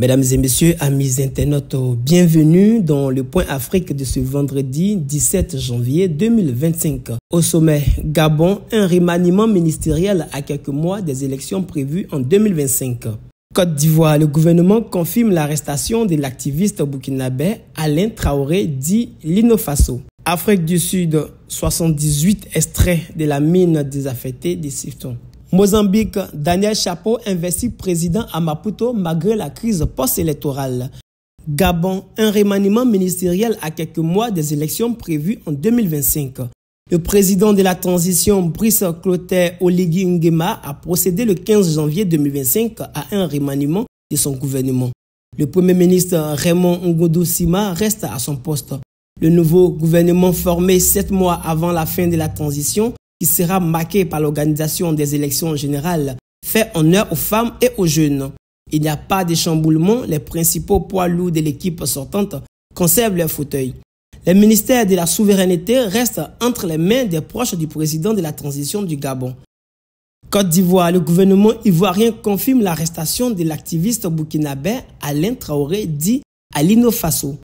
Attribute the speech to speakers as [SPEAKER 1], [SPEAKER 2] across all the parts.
[SPEAKER 1] Mesdames et messieurs, amis internautes, bienvenue dans le Point Afrique de ce vendredi 17 janvier 2025. Au sommet, Gabon, un remaniement ministériel à quelques mois des élections prévues en 2025. Côte d'Ivoire, le gouvernement confirme l'arrestation de l'activiste burkinabé Alain Traoré dit Lino Faso. Afrique du Sud, 78 extraits de la mine désaffectée des Sifton. Mozambique, Daniel Chapo investi président à Maputo malgré la crise post-électorale. Gabon, un remaniement ministériel à quelques mois des élections prévues en 2025. Le président de la transition, Brice Clotaire Oligui Nguema, a procédé le 15 janvier 2025 à un remaniement de son gouvernement. Le premier ministre Raymond Ngoudou Sima reste à son poste. Le nouveau gouvernement formé 7 mois avant la fin de la transition, qui sera marqué par l'organisation des élections générales, fait honneur aux femmes et aux jeunes. Il n'y a pas de chamboulement, les principaux poids lourds de l'équipe sortante conservent leurs fauteuils. Le ministère de la souveraineté reste entre les mains des proches du président de la transition du Gabon. Côte d'Ivoire, le gouvernement ivoirien confirme l'arrestation de l'activiste burkinabé Alain Traoré dit Lino Faso.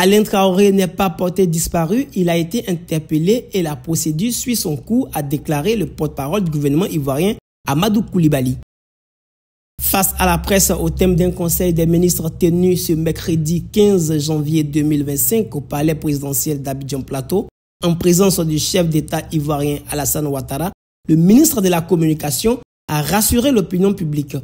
[SPEAKER 1] Alain Traoré n'est pas porté disparu, il a été interpellé et la procédure suit son cours, a déclaré le porte-parole du gouvernement ivoirien Amadou Koulibaly. Face à la presse au thème d'un conseil des ministres tenu ce mercredi 15 janvier 2025 au palais présidentiel d'Abidjan Plateau, en présence du chef d'État ivoirien Alassane Ouattara, le ministre de la Communication a rassuré l'opinion publique.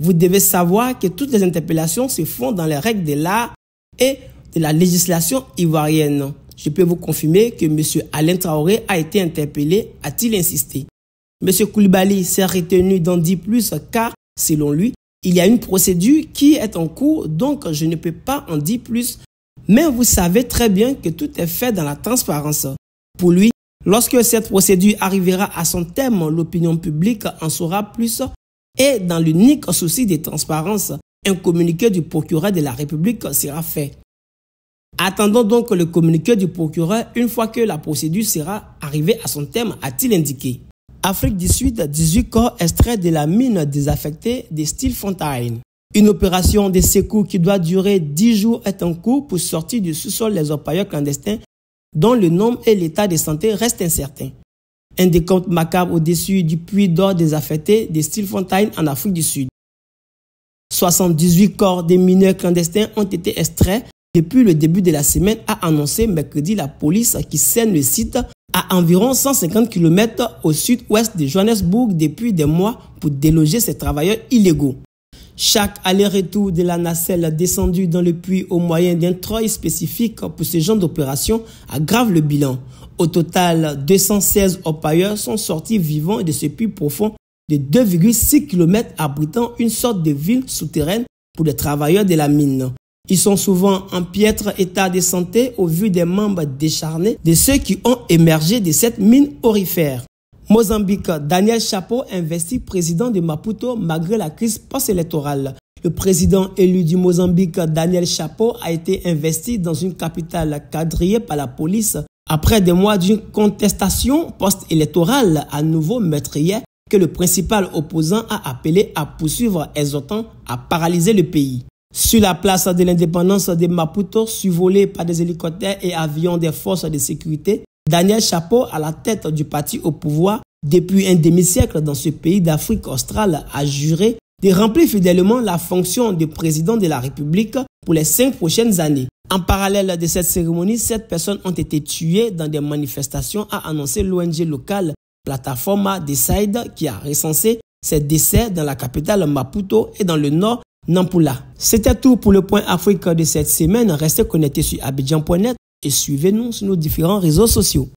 [SPEAKER 1] Vous devez savoir que toutes les interpellations se font dans les règles de l'art et de la législation ivoirienne. Je peux vous confirmer que M. Alain Traoré a été interpellé, a-t-il insisté. M. Koulibaly s'est retenu d'en dire plus car, selon lui, il y a une procédure qui est en cours, donc je ne peux pas en dire plus. Mais vous savez très bien que tout est fait dans la transparence. Pour lui, lorsque cette procédure arrivera à son terme, l'opinion publique en saura plus et dans l'unique souci de transparence, un communiqué du procureur de la République sera fait. Attendons donc le communiqué du procureur une fois que la procédure sera arrivée à son terme, a-t-il indiqué. Afrique du Sud, 18 corps extraits de la mine désaffectée de Stilfontein. Une opération de secours qui doit durer 10 jours est en cours pour sortir du sous-sol les orpailleurs clandestins dont le nombre et l'état de santé restent incertains. Un décompte macabre au-dessus du puits d'or désaffecté de Stilfontein en Afrique du Sud. 78 corps de mineurs clandestins ont été extraits depuis le début de la semaine, a annoncé mercredi la police qui scène le site à environ 150 km au sud-ouest de Johannesburg depuis des mois pour déloger ces travailleurs illégaux. Chaque aller-retour de la nacelle descendue dans le puits au moyen d'un treuil spécifique pour ce genre d'opération aggrave le bilan. Au total, 216 orpailleurs sont sortis vivants de ce puits profond de 2,6 km abritant une sorte de ville souterraine pour les travailleurs de la mine. Ils sont souvent en piètre état de santé au vu des membres décharnés de ceux qui ont émergé de cette mine aurifère. Mozambique, Daniel Chapo investi président de Maputo malgré la crise post-électorale. Le président élu du Mozambique, Daniel Chapo, a été investi dans une capitale quadrillée par la police après des mois d'une contestation post-électorale à nouveau meurtrière que le principal opposant a appelé à poursuivre, exhortant à paralyser le pays. Sur la place de l'indépendance de Maputo, survolée par des hélicoptères et avions des forces de sécurité, Daniel Chapo, à la tête du parti au pouvoir depuis un demi-siècle dans ce pays d'Afrique australe, a juré de remplir fidèlement la fonction de président de la République pour les 5 prochaines années. En parallèle de cette cérémonie, 7 personnes ont été tuées dans des manifestations, a annoncé l'ONG locale Plataforma Decide qui a recensé ces décès dans la capitale Maputo et dans le nord Nampula. C'était tout pour le Point Afrique de cette semaine. Restez connectés sur Abidjan.net et suivez-nous sur nos différents réseaux sociaux.